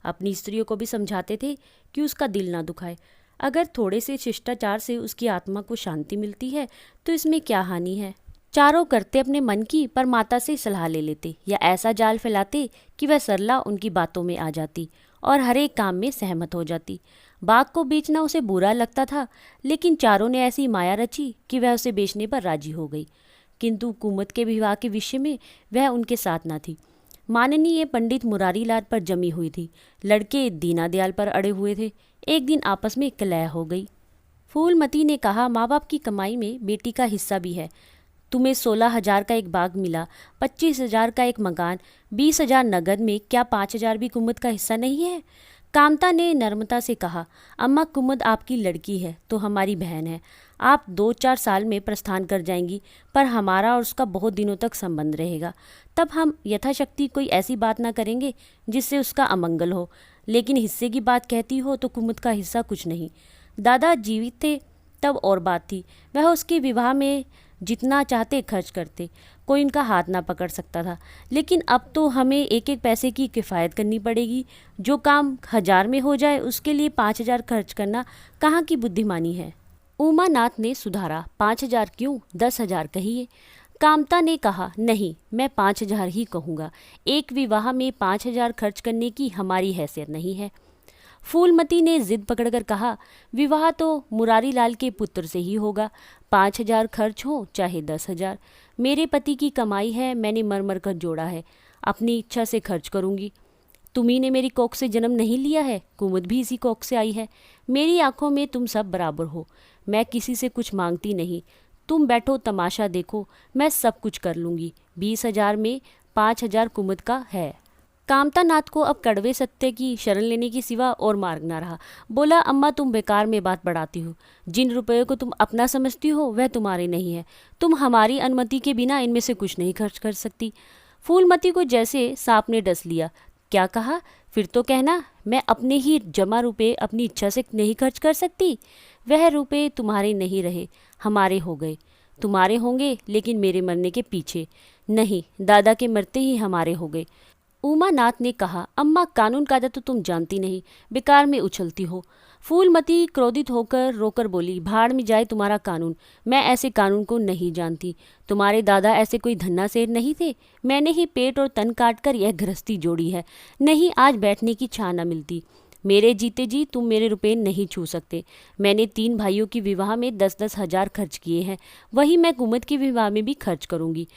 अपनी स्त्रियों को भी समझाते थे कि उसका दिल ना दुखाए। अगर थोड़े से शिष्टाचार से उसकी आत्मा को शांति मिलती है तो इसमें क्या हानि है। चारों करते अपने मन की, पर माता से सलाह ले लेते या ऐसा जाल फैलाते कि वह सरला उनकी बातों में आ जाती और हर एक काम में सहमत हो जाती। बाग को बेचना उसे बुरा लगता था, लेकिन चारों ने ऐसी माया रची कि वह उसे बेचने पर राजी हो गई। किंतु कुमुद के विवाह के विषय में वह उनके साथ न थी। माननीय पंडित मुरारीलाल पर जमी हुई थी। लड़के दीनादयाल पर अड़े हुए थे। एक दिन आपस में कलह हो गई। फूलमती ने कहा, माँ बाप की कमाई में बेटी का हिस्सा भी है। तुम्हें 16,000 का एक बाग मिला, 25,000 का एक मकान, 20,000 नगद में, क्या 5,000 भी कुमुद का हिस्सा नहीं है? कामता ने नर्मता से कहा, अम्मा कुमुद आपकी लड़की है तो हमारी बहन है। आप 2-4 साल में प्रस्थान कर जाएंगी, पर हमारा और उसका बहुत दिनों तक संबंध रहेगा। तब हम यथाशक्ति कोई ऐसी बात ना करेंगे जिससे उसका अमंगल हो। लेकिन हिस्से की बात कहती हो तो कुमुद का हिस्सा कुछ नहीं। दादा जीवित थे तब और बात थी, वह उसके विवाह में जितना चाहते खर्च करते, कोई इनका हाथ ना पकड़ सकता था। लेकिन अब तो हमें एक एक पैसे की किफ़ायत करनी पड़ेगी। जो काम 1,000 में हो जाए उसके लिए 5,000 खर्च करना कहाँ की बुद्धिमानी है। उमानाथ ने सुधारा, 5,000 क्यों, 10,000 कहिए। कामता ने कहा, नहीं, मैं 5,000 ही कहूँगा। एक विवाह में 5,000 खर्च करने की हमारी हैसियत नहीं है। फूलमती ने जिद पकड़कर कहा, विवाह तो मुरारीलाल के पुत्र से ही होगा। 5,000 खर्च हो चाहे 10,000, मेरे पति की कमाई है, मैंने मर मर कर जोड़ा है, अपनी इच्छा से खर्च करूँगी। तुम्ही ने मेरी कोख से जन्म नहीं लिया है, कुमुद भी इसी कोख से आई है। मेरी आंखों में तुम सब बराबर हो। मैं किसी से कुछ मांगती नहीं। तुम बैठो तमाशा देखो, मैं सब कुछ कर लूँगी। 20,000 में 5,000 कुमुद का है। कामता नाथ को अब कड़वे सत्य की शरण लेने की सिवा और मार्ग ना रहा। बोला, अम्मा तुम बेकार में बात बढ़ाती हो। जिन रुपयों को तुम अपना समझती हो वह तुम्हारे नहीं है। तुम हमारी अनुमति के बिना इनमें से कुछ नहीं खर्च कर सकती। फूलमती को जैसे सांप ने डस लिया। क्या कहा? फिर तो कहना, मैं अपने ही जमा रुपए अपनी इच्छा से नहीं खर्च कर सकती। वह रुपए तुम्हारे नहीं रहे, हमारे हो गए। तुम्हारे होंगे लेकिन मेरे मरने के पीछे नहीं, दादा के मरते ही हमारे हो गए। उमानाथ ने कहा, अम्मा कानून कायदा तो तुम जानती नहीं, बेकार में उछलती हो। फूलमती क्रोधित होकर रोकर बोली, भाड़ में जाए तुम्हारा कानून, मैं ऐसे कानून को नहीं जानती। तुम्हारे दादा ऐसे कोई धन्ना सेठ नहीं थे। मैंने ही पेट और तन काट कर यह गृहस्थी जोड़ी है, नहीं आज बैठने की छां न मिलती। मेरे जीते जी तुम मेरे रुपए नहीं छू सकते। मैंने 3 भाइयों की विवाह में 10-10 हजार खर्च किए हैं, वही मैं कुमुद की विवाह में भी खर्च करूंगी।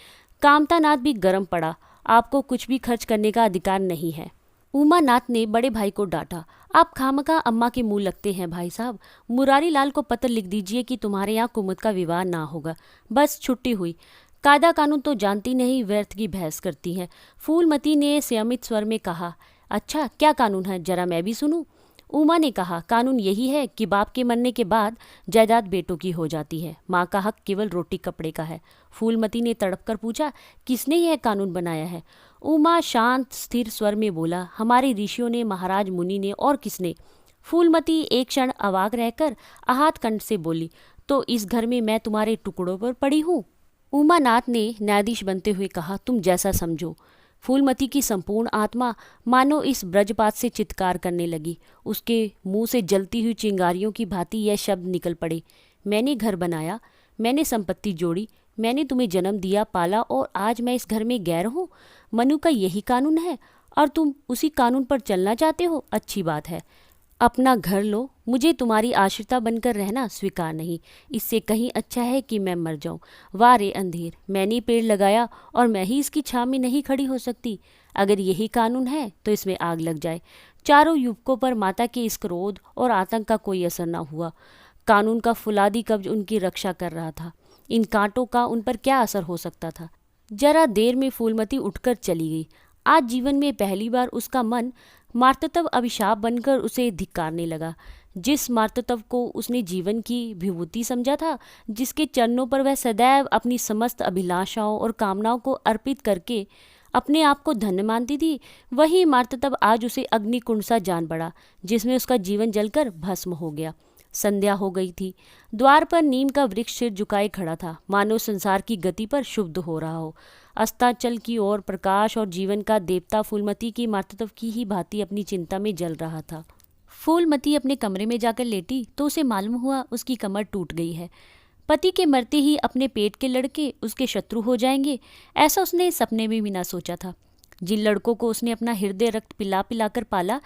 कामतानाथ भी गर्म पड़ा, आपको कुछ भी खर्च करने का अधिकार नहीं है। उमानाथ ने बड़े भाई को डांटा, आप खामखा अम्मा के मुंह लगते हैं भाई साहब। मुरारीलाल को पत्र लिख दीजिए कि तुम्हारे यहाँ कुमुद का विवाह ना होगा। बस छुट्टी हुई। कायदा कानून तो जानती नहीं, व्यर्थ की बहस करती हैं। फूलमती ने संयमित स्वर में कहा, अच्छा क्या कानून है, जरा मैं भी सुनूं। उमा ने कहा, कानून यही है कि बाप के मरने के बाद जायदाद बेटों की हो जाती है, माँ का हक केवल रोटी कपड़े का है। फूलमती ने तड़प कर पूछा, किसने यह कानून बनाया है? उमा शांत स्थिर स्वर में बोला, हमारे ऋषियों ने, महाराज मुनि ने, और किसने? फूलमती एक क्षण अवाक रहकर आहत कंठ से बोली, तो इस घर में मैं तुम्हारे टुकड़ों पर पड़ी हूँ? उमानाथ ने न्यायाधीश बनते हुए कहा, तुम जैसा समझो। फूलमती की संपूर्ण आत्मा मानो इस ब्रजपात से चित्कार करने लगी। उसके मुंह से जलती हुई चिंगारियों की भांति यह शब्द निकल पड़े, मैंने घर बनाया, मैंने संपत्ति जोड़ी, मैंने तुम्हें जन्म दिया पाला, और आज मैं इस घर में गैर हूँ। मनु का यही कानून है और तुम उसी कानून पर चलना चाहते हो। अच्छी बात है, अपना घर लो, मुझे तुम्हारी आश्रिता बनकर रहना स्वीकार नहीं। इससे कहीं अच्छा है कि मैं मर जाऊं। वाह रे अंधेर, मैंने पेड़ लगाया और मैं ही इसकी छां में नहीं खड़ी हो सकती। अगर यही कानून है तो इसमें आग लग जाए। चारों युवकों पर माता के इस क्रोध और आतंक का कोई असर न हुआ। कानून का फुलादी कब्ज उनकी रक्षा कर रहा था। इन कांटों का उन पर क्या असर हो सकता था। जरा देर में फूलमती उठकर चली गई। आज जीवन में पहली बार उसका मन मार्ततव अभिशाप बनकर उसे धिक्कारने लगा। जिस मार्ततव को उसने जीवन की विभूति समझा था, जिसके चरणों पर वह सदैव अपनी समस्त अभिलाषाओं और कामनाओं को अर्पित करके अपने आप को धन्य मानती थी, वही मार्ततव आज उसे अग्निकुंड सा जान पड़ा, जिसमें उसका जीवन जलकर भस्म हो गया। संध्या हो गई थी। द्वार पर नीम का वृक्ष सिर झुकाए खड़ा था, मानो संसार की गति पर शुद्ध हो रहा हो। अस्ताचल की ओर प्रकाश और जीवन का देवता फूलमती की मार्ततव की ही भांति अपनी चिंता में जल रहा था। फूलमती अपने कमरे में जाकर लेटी तो उसे मालूम हुआ उसकी कमर टूट गई है। पति के मरते ही अपने पेट के लड़के उसके शत्रु हो जाएंगे, ऐसा उसने सपने में भी ना सोचा था। जिन लड़कों को उसने अपना हृदय रक्त पिला पिलाकर पाला,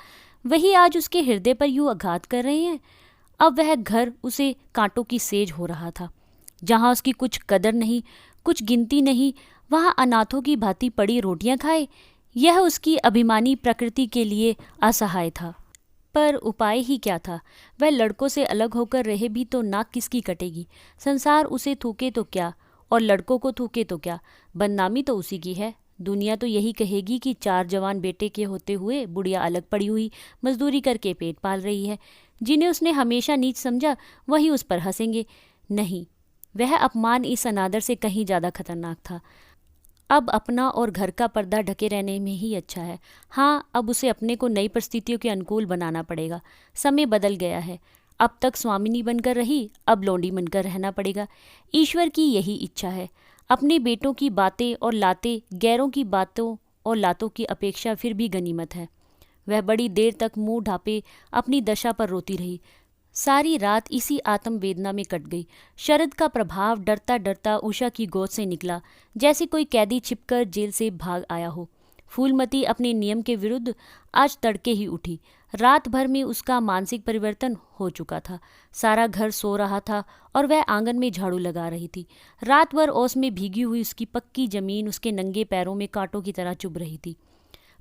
वही आज उसके हृदय पर यूं आघात कर रहे हैं। अब वह घर उसे कांटों की सेज हो रहा था। जहाँ उसकी कुछ कदर नहीं, कुछ गिनती नहीं, वहाँ अनाथों की भांति पड़ी रोटियां खाए, यह उसकी अभिमानी प्रकृति के लिए असहाय था। पर उपाय ही क्या था। वह लड़कों से अलग होकर रहे भी तो नाक किसकी कटेगी। संसार उसे थूके तो क्या और लड़कों को थूके तो क्या, बदनामी तो उसी की है। दुनिया तो यही कहेगी कि 4 जवान बेटे के होते हुए बुढ़िया अलग पड़ी हुई मजदूरी करके पेट पाल रही है। जिन्हें उसने हमेशा नीच समझा, वही उस पर हंसेंगे। नहीं, वह अपमान इस अनादर से कहीं ज़्यादा खतरनाक था। अब अपना और घर का पर्दा ढके रहने में ही अच्छा है। हाँ, अब उसे अपने को नई परिस्थितियों के अनुकूल बनाना पड़ेगा। समय बदल गया है। अब तक स्वामिनी बनकर रही, अब लौंडी बनकर रहना पड़ेगा। ईश्वर की यही इच्छा है। अपने बेटों की बातें और लातें गैरों की बातों और लातों की अपेक्षा फिर भी गनीमत है। वह बड़ी देर तक मुंह ढांपे अपनी दशा पर रोती रही। सारी रात इसी आत्म वेदना में कट गई। शरद का प्रभाव डरता डरता उषा की गोद से निकला, जैसे कोई कैदी छिपकर जेल से भाग आया हो। फूलमती अपने नियम के विरुद्ध आज तड़के ही उठी। रात भर में उसका मानसिक परिवर्तन हो चुका था। सारा घर सो रहा था और वह आंगन में झाड़ू लगा रही थी। रात भर ओस में भीगी हुई उसकी पक्की जमीन उसके नंगे पैरों में कांटों की तरह चुभ रही थी।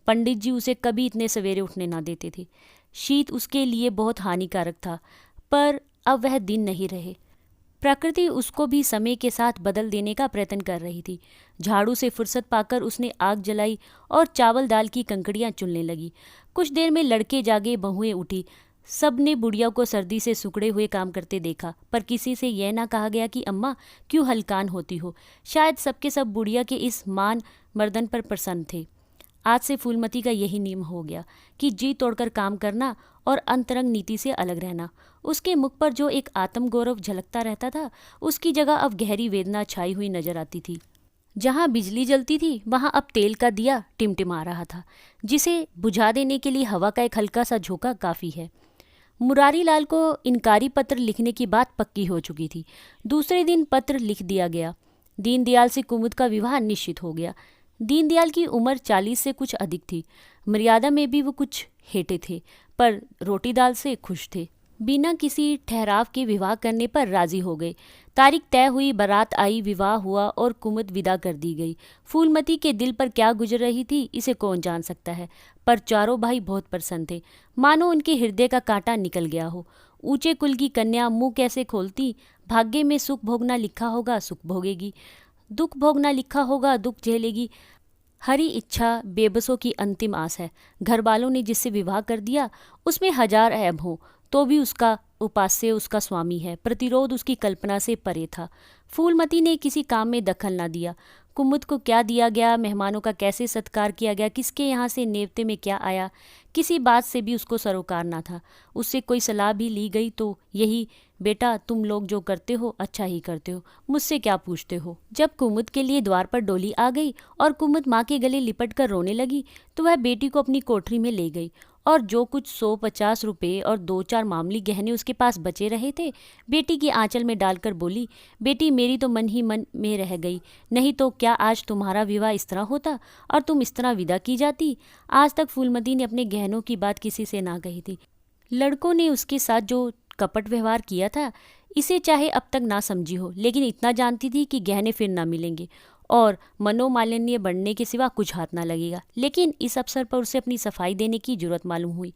पंडित जी उसे कभी इतने सवेरे उठने ना देते थे। शीत उसके लिए बहुत हानिकारक था, पर अब वह दिन नहीं रहे। प्रकृति उसको भी समय के साथ बदल देने का प्रयत्न कर रही थी। झाड़ू से फुर्सत पाकर उसने आग जलाई और चावल दाल की कंकड़ियां चुनने लगी। कुछ देर में लड़के जागे, बहुएं उठी। सब ने बुढ़िया को सर्दी से सुखड़े हुए काम करते देखा, पर किसी से यह ना कहा गया कि अम्मा क्यों हलकान होती हो। शायद सबके सब बुढ़िया के इस मान मर्दन पर प्रसन्न थे। आज से फूलमती का यही नियम हो गया कि जी तोड़कर काम करना और अंतरंग नीति से अलग रहना। उसके मुख पर जो एक आत्मगौरव झलकता रहता था, उसकी जगह अब गहरी वेदना छाई हुई नजर आती थी। जहाँ बिजली जलती थी, वहाँ अब तेल का दिया टिमटिमा रहा था, जिसे बुझा देने के लिए हवा का एक हल्का सा झोंका काफ़ी है। मुरारी लाल को इनकारी पत्र लिखने की बात पक्की हो चुकी थी। दूसरे दिन पत्र लिख दिया गया। दीनदयाल से कुमुद का विवाह निश्चित हो गया। दीनदयाल की उम्र 40 से कुछ अधिक थी। मर्यादा में भी वो कुछ हेठे थे, पर रोटी दाल से खुश थे। बिना किसी ठहराव के विवाह करने पर राजी हो गए। तारीख तय हुई, बारात आई, विवाह हुआ और कुमुद विदा कर दी गई। फूलमती के दिल पर क्या गुजर रही थी, इसे कौन जान सकता है, पर चारों भाई बहुत प्रसन्न थे, मानो उनके हृदय का कांटा निकल गया हो। ऊंचे कुल की कन्या मुंह कैसे खोलती। भाग्य में सुख भोगना लिखा होगा, सुख भोगेगी। दुख भोगना लिखा होगा, दुख झेलेगी। हरी इच्छा बेबसों की अंतिम आस है। घर वालों ने जिससे विवाह कर दिया, उसमें 1000 ऐब हो तो भी उसका उपास्य उसका स्वामी है। प्रतिरोध उसकी कल्पना से परे था। फूलमती ने किसी काम में दखल ना दिया। कुमुद को क्या दिया गया, मेहमानों का कैसे सत्कार किया गया, किसके यहाँ से नेवते में क्या आया, किसी बात से भी उसको सरोकार ना था। उससे कोई सलाह भी ली गई तो यही, बेटा तुम लोग जो करते हो अच्छा ही करते हो, मुझसे क्या पूछते हो। जब कुमुद के लिए द्वार पर डोली आ गई और कुमुद माँ के गले लिपट कर रोने लगी, तो वह बेटी को अपनी कोठरी में ले गई और जो कुछ 150 रुपये और 2-4 मामूली गहने उसके पास बचे रहे थे, बेटी की आंचल में डालकर बोली, बेटी मेरी तो मन ही मन में रह गई, नहीं तो क्या आज तुम्हारा विवाह इस तरह होता और तुम इस तरह विदा की जाती। आज तक फूलमती ने अपने गहनों की बात किसी से ना कही थी। लड़कों ने उसके साथ जो कपट व्यवहार किया था, इसे चाहे अब तक ना समझी हो, लेकिन इतना जानती थी कि गहने फिर ना मिलेंगे और मनोमालिन्य बढ़ने के सिवा कुछ हाथ ना लगेगा। लेकिन इस अवसर पर उसे अपनी सफाई देने की जरूरत मालूम हुई।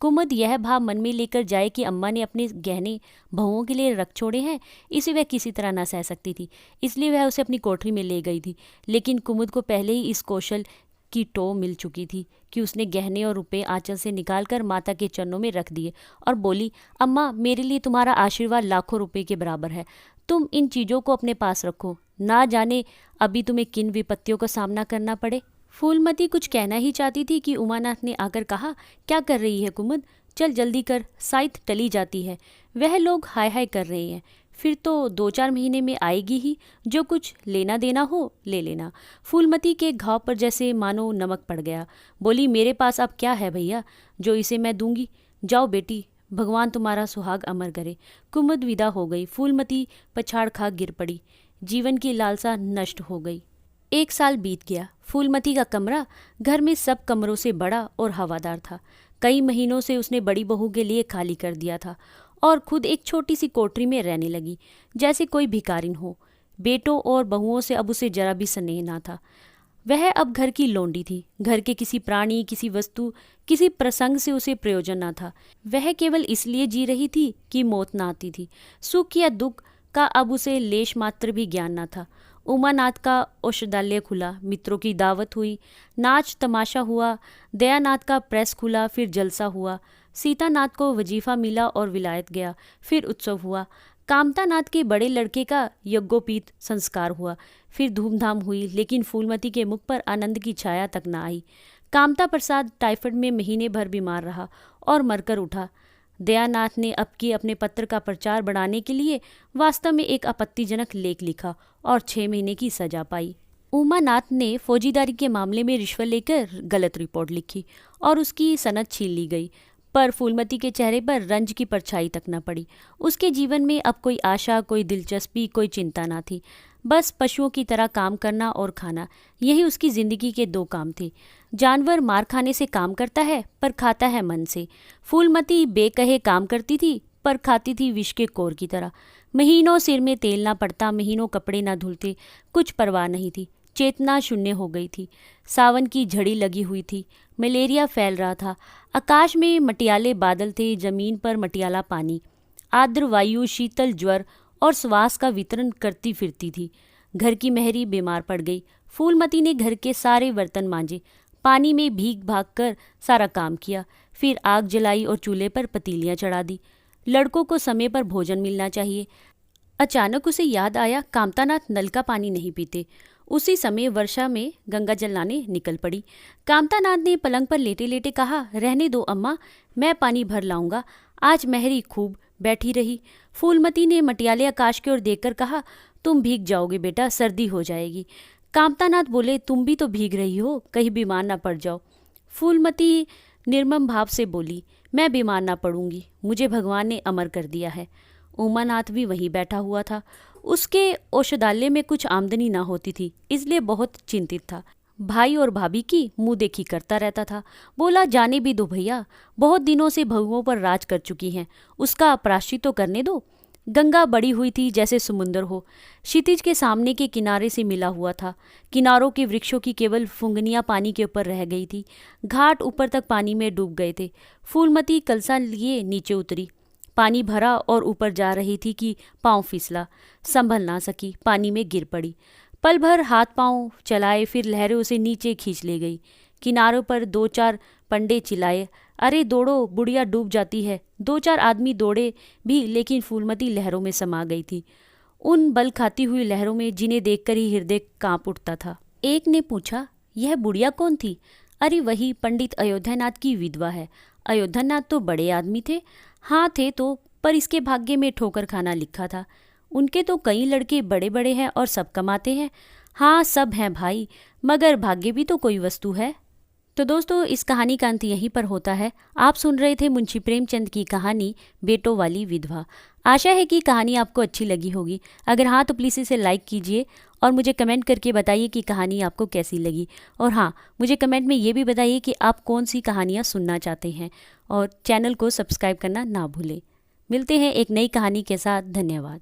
कुमुद यह भाव मन में लेकर जाए कि अम्मा ने अपने गहने बहुओं के लिए रख छोड़े हैं, इसे वह किसी तरह न सह सकती थी, इसलिए वह उसे अपनी कोठरी में ले गई थी। लेकिन कुमुद को पहले ही इस कौशल की टो मिल चुकी थी कि उसने गहने और रुपए आंचल से निकालकर माता के चरणों में रख दिए और बोली, अम्मा मेरे लिए तुम्हारा आशीर्वाद लाखों रुपए के बराबर है, तुम इन चीज़ों को अपने पास रखो, ना जाने अभी तुम्हें किन विपत्तियों का सामना करना पड़े। फूलमती कुछ कहना ही चाहती थी कि उमानाथ ने आकर कहा, क्या कर रही है कुमुद, चल जल्दी कर, साइत टली जाती है, वह लोग हाय हाय कर रहे हैं, फिर तो 2-4 महीने में आएगी ही, जो कुछ लेना देना हो ले लेना। फूलमती के घाव पर जैसे मानो नमक पड़ गया। बोली, मेरे पास अब क्या है भैया जो इसे मैं दूंगी, जाओ बेटी, भगवान तुम्हारा सुहाग अमर करे। कुमुद विदा हो गई। फूलमती पछाड़ खा गिर पड़ी। जीवन की लालसा नष्ट हो गई। 1 साल बीत गया। फूलमती का कमरा घर में सब कमरों से बड़ा और हवादार था। कई महीनों से उसने बड़ी बहू के लिए खाली कर दिया था और खुद एक छोटी सी कोठरी में रहने लगी, जैसे कोई भिखारिन हो। बेटों और बहुओं से अब उसे जरा भी स्नेह ना था। वह अब घर की लोंडी थी। घर के किसी प्राणी, किसी वस्तु, किसी प्रसंग से उसे प्रयोजन ना था। वह केवल इसलिए जी रही थी कि मौत ना आती थी। सुख या दुख का अब उसे लेश मात्र भी ज्ञान ना था। उमानाथ का औषधालय खुला, मित्रों की दावत हुई, नाच तमाशा हुआ, दयानाथ का प्रेस खुला, फिर जलसा हुआ, सीतानाथ को वजीफा मिला और विलायत गया, फिर उत्सव हुआ, कामतानाथ के बड़े लड़के का यज्ञोपीत संस्कार हुआ, फिर धूमधाम हुई, लेकिन फूलमती के मुख पर आनंद की छाया तक न आई। कामता प्रसाद टाइफाइड में महीने भर बीमार रहा और मरकर उठा। दयानाथ ने अब की अपने पत्र का प्रचार बढ़ाने के लिए वास्तव में एक आपत्तिजनक लेख लिखा और 6 महीने की सजा पाई। उमानाथ ने फौजीदारी के मामले में रिश्वत लेकर गलत रिपोर्ट लिखी और उसकी सनद छीन ली गई, पर फूलमती के चेहरे पर रंज की परछाई तक न पड़ी। उसके जीवन में अब कोई आशा, कोई दिलचस्पी, कोई चिंता न थी। बस पशुओं की तरह काम करना और खाना, यही उसकी जिंदगी के 2 काम थे। जानवर मार खाने से काम करता है पर खाता है मन से। फूलमती बेकहे काम करती थी पर खाती थी विष के कोर की तरह। महीनों सिर में तेल ना पड़ता, महीनों कपड़े ना धुलते, कुछ परवाह नहीं थी। चेतना शून्य हो गई थी। सावन की झड़ी लगी हुई थी। मलेरिया फैल रहा था। आकाश में मटियाले बादल थे, जमीन पर मटियाला पानी। आर्द्र वायु शीतल ज्वर और श्वास का वितरण करती फिरती थी। घर की मेहरी बीमार पड़ गई। फूलमती ने घर के सारे बर्तन मांजे, पानी में भीग भाग कर सारा काम किया, फिर आग जलाई और चूल्हे पर पतीलियां चढ़ा दी। लड़कों को समय पर भोजन मिलना चाहिए। अचानक उसे याद आया, कामतानाथ नल का पानी नहीं पीते। उसी समय वर्षा में गंगा जल लाने निकल पड़ी। कामतानाथ ने पलंग पर लेटे लेटे कहा, रहने दो अम्मा, मैं पानी भर लाऊंगा। आज मेहरी खूब बैठी रही। फूलमती ने मटियाले आकाश की ओर देखकर कहा, तुम भीग जाओगे बेटा, सर्दी हो जाएगी। कामतानाथ बोले, तुम भी तो भीग रही हो, कहीं बीमार ना पड़ जाओ। फूलमती निर्मम भाव से बोली, मैं बीमार ना पड़ूंगी, मुझे भगवान ने अमर कर दिया है। उमानाथ भी वहीं बैठा हुआ था। उसके औषधालय में कुछ आमदनी ना होती थी, इसलिए बहुत चिंतित था। भाई और भाभी की मुंह देखी करता रहता था। बोला, जाने भी दो भैया, बहुत दिनों से बहुओं पर राज कर चुकी हैं, उसका प्रायश्चित तो करने दो। गंगा बड़ी हुई थी जैसे समुंदर हो। क्षितिज के सामने के किनारे से मिला हुआ था। किनारों के वृक्षों की केवल फुंगनियां पानी के ऊपर रह गई थी। घाट ऊपर तक पानी में डूब गए थे। फूलमती कलसा लिए नीचे उतरी। पानी भरा और ऊपर जा रही थी कि पांव फिसला, संभल ना सकी, पानी में गिर पड़ी। पल भर हाथ पांव चलाए, फिर लहरें उसे नीचे खींच ले गई। किनारों पर 2-4 पंडे चिल्लाए, अरे दौड़ो, बुढ़िया डूब जाती है। 2-4 आदमी दौड़े भी, लेकिन फूलमती लहरों में समा गई थी, उन बल खाती हुई लहरों में जिन्हें देखकर ही हृदय कांप उठता था। एक ने पूछा, यह बुढ़िया कौन थी? अरे वही पंडित अयोध्यानाथ की विधवा है। अयोध्यानाथ तो बड़े आदमी थे। हाँ थे तो, पर इसके भाग्य में ठोकर खाना लिखा था। उनके तो कई लड़के बड़े बड़े हैं और सब कमाते हैं। हाँ सब हैं भाई, मगर भाग्य भी तो कोई वस्तु है। तो दोस्तों, इस कहानी का अंत यहीं पर होता है। आप सुन रहे थे मुंशी प्रेमचंद की कहानी बेटों वाली विधवा। आशा है कि कहानी आपको अच्छी लगी होगी। अगर हाँ तो प्लीज़ इसे लाइक कीजिए और मुझे कमेंट करके बताइए कि कहानी आपको कैसी लगी। और हाँ, मुझे कमेंट में ये भी बताइए कि आप कौन सी कहानियाँ सुनना चाहते हैं, और चैनल को सब्सक्राइब करना ना भूलें। मिलते हैं एक नई कहानी के साथ। धन्यवाद।